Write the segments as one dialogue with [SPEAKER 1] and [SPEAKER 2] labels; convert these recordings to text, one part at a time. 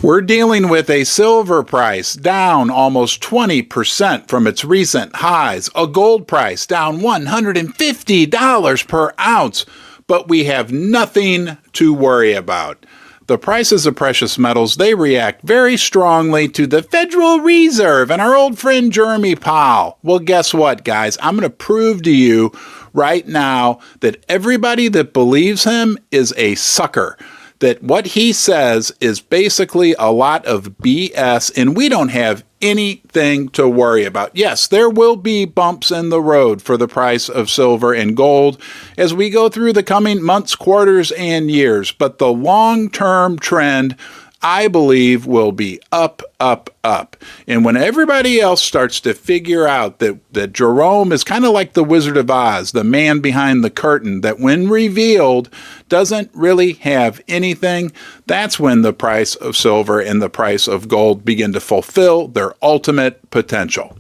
[SPEAKER 1] We're dealing with a silver price down almost 20% from its recent highs, a gold price down $150 per ounce, but we have nothing to worry about. The prices of precious metals, they react very strongly to the Federal Reserve and our old friend Jerome Powell. Well, guess what, guys? I'm going to prove to you right now that everybody that believes him is a sucker. That what he says is basically a lot of BS, and we don't have anything to worry about. Yes, there will be bumps in the road for the price of silver and gold as we go through the coming months, quarters, and years, but the long-term trend, I believe, will be up, up, up. And when everybody else starts to figure out that Jerome is kind of like the Wizard of Oz, the man behind the curtain, that when revealed doesn't really have anything, that's when the price of silver and the price of gold begin to fulfill their ultimate potential.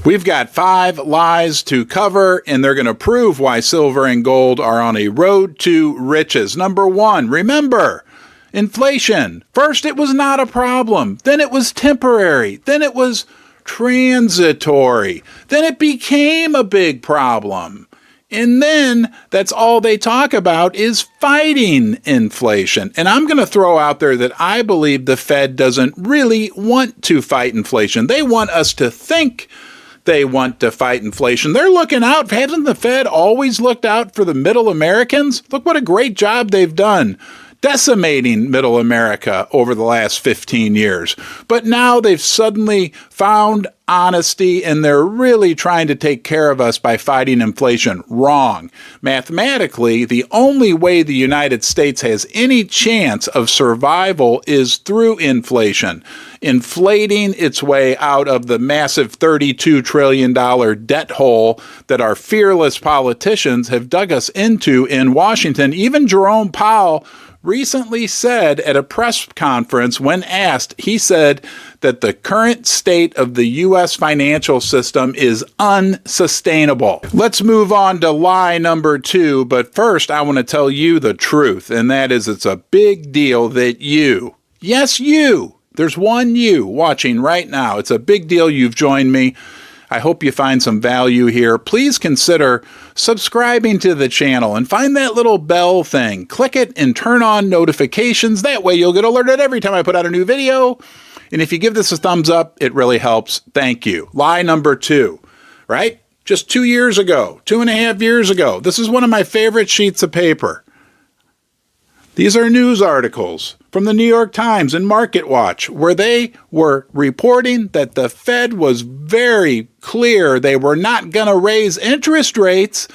[SPEAKER 1] We've got 5 lies to cover, and they're going to prove why silver and gold are on a road to riches. Number 1, remember, inflation. First, it was not a problem. Then it was temporary. Then it was transitory. Then it became a big problem. And then that's all they talk about is fighting inflation. And I'm going to throw out there that I believe the Fed doesn't really want to fight inflation. They want us to think they want to fight inflation. They're looking out. Hasn't the Fed always looked out for the middle Americans? Look what a great job they've done decimating middle America over the last 15 years. But now they've suddenly found honesty and they're really trying to take care of us by fighting inflation. Wrong. Mathematically, the only way the United States has any chance of survival is through inflation, inflating its way out of the massive $32 trillion debt hole that our fearless politicians have dug us into in Washington. Even Jerome Powell recently said at a press conference, when asked, he said that the current state of the U.S. financial system is unsustainable. Let's move on to lie number 2, but first I want to tell you the truth, and that is it's a big deal that you, yes you, there's one you watching right now, it's a big deal you've joined me. I hope you find some value here. Please consider subscribing to the channel and find that little bell thing. Click it and turn on notifications. That way you'll get alerted every time I put out a new video. And if you give this a thumbs up, it really helps. Thank you. Lie number 2, right? Just 2 years ago, 2.5 years ago. This is one of my favorite sheets of paper. These are news articles from the New York Times and Market Watch, where they were reporting that the Fed was very clear they were not going to raise interest rates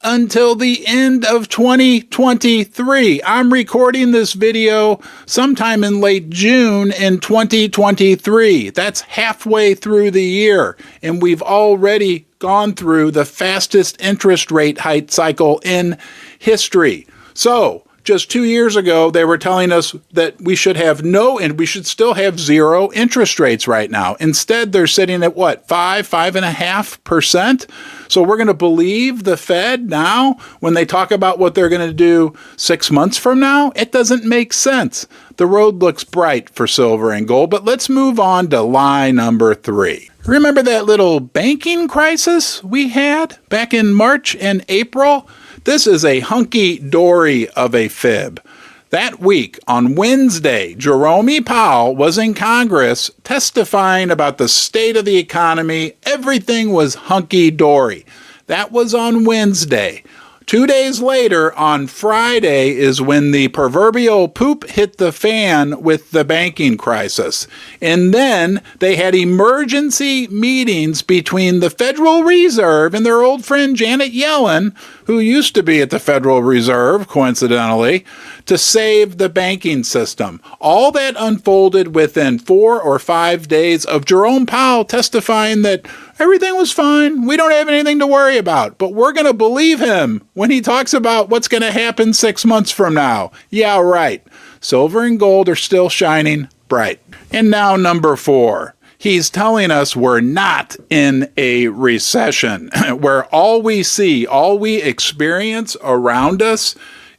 [SPEAKER 1] until the end of 2023. I'm recording this video sometime in late June in 2023. That's halfway through the year, and we've already gone through the fastest interest rate hike cycle in history. So, just 2 years ago, they were telling us that we should have no, and we should still have 0 interest rates right now. Instead, they're sitting at what, 5.5%? So we're going to believe the Fed now when they talk about what they're going to do 6 months from now? It doesn't make sense. The road looks bright for silver and gold, but let's move on to lie number 3. Remember that little banking crisis we had back in March and April? This is a hunky-dory of a fib. That week, on Wednesday, Jerome Powell was in Congress testifying about the state of the economy. Everything was hunky-dory. That was on Wednesday. 2 days later, on Friday, is when the proverbial poop hit the fan with the banking crisis. And then they had emergency meetings between the Federal Reserve and their old friend Janet Yellen, who used to be at the Federal Reserve, coincidentally, to save the banking system. All that unfolded within 4 or 5 days of Jerome Powell testifying that everything was fine. We don't have anything to worry about. But we're going to believe him when he talks about what's going to happen 6 months from now. Yeah, right. Silver and gold are still shining bright. And now number 4. He's telling us we're not in a recession, where all we see, all we experience around us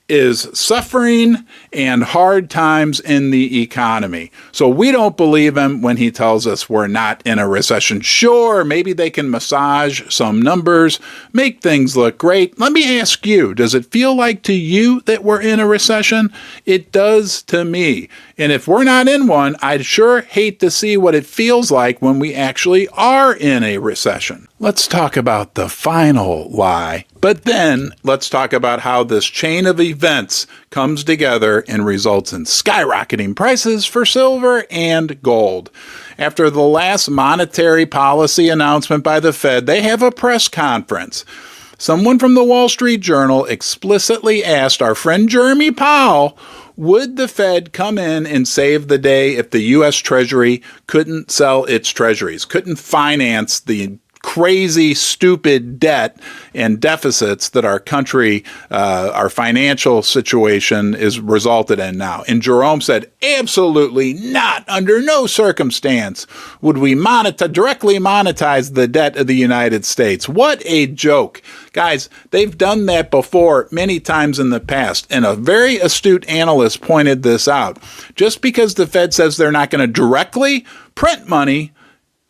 [SPEAKER 1] is suffering and hard times in the economy. So we don't believe him when he tells us we're not in a recession. Sure, maybe they can massage some numbers, make things look great. Let me ask you, does it feel like to you that we're in a recession? It does to me. And if we're not in one, I'd sure hate to see what it feels like when we actually are in a recession. Let's talk about the final lie. But then let's talk about how this chain of events comes together and results in skyrocketing prices for silver and gold. After the last monetary policy announcement by the Fed, they have a press conference. Someone from the Wall Street Journal explicitly asked our friend Jerome Powell, would the Fed come in and save the day if the U.S. Treasury couldn't sell its treasuries, couldn't finance the crazy, stupid debt and deficits that our country, our financial situation is resulted in now? And Jerome said, absolutely not. Under no circumstance would we directly monetize the debt of the United States. What a joke. Guys, they've done that before many times in the past, and a very astute analyst pointed this out. Just because the Fed says they're not going to directly print money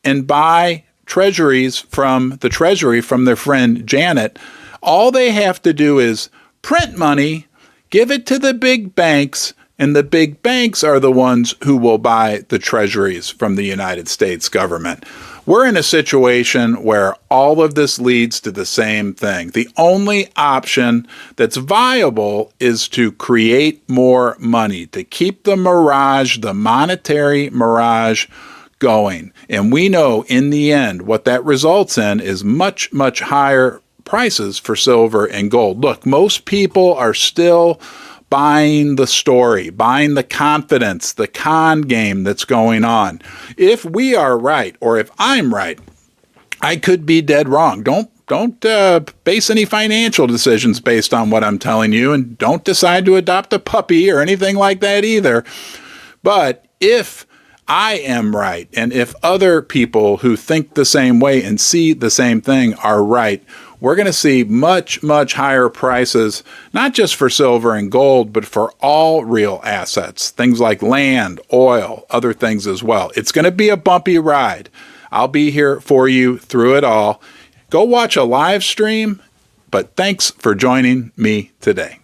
[SPEAKER 1] and buy treasuries from the Treasury from their friend Janet, all they have to do is print money, give it to the big banks, and the big banks are the ones who will buy the treasuries from the United States government. We're in a situation where all of this leads to the same thing. The only option that's viable is to create more money, to keep the mirage, the monetary mirage, going. And we know in the end what that results in is much, much higher prices for silver and gold. Look, most people are still buying the story, buying the confidence, the con game that's going on. If we are right, or if I'm right, I could be dead wrong. Don't base any financial decisions based on what I'm telling you, and don't decide to adopt a puppy or anything like that either. But if I am right, and if other people who think the same way and see the same thing are right, we're going to see much, much higher prices, not just for silver and gold, but for all real assets, things like land, oil, other things as well. It's going to be a bumpy ride. I'll be here for you through it all. Go watch a live stream, but thanks for joining me today.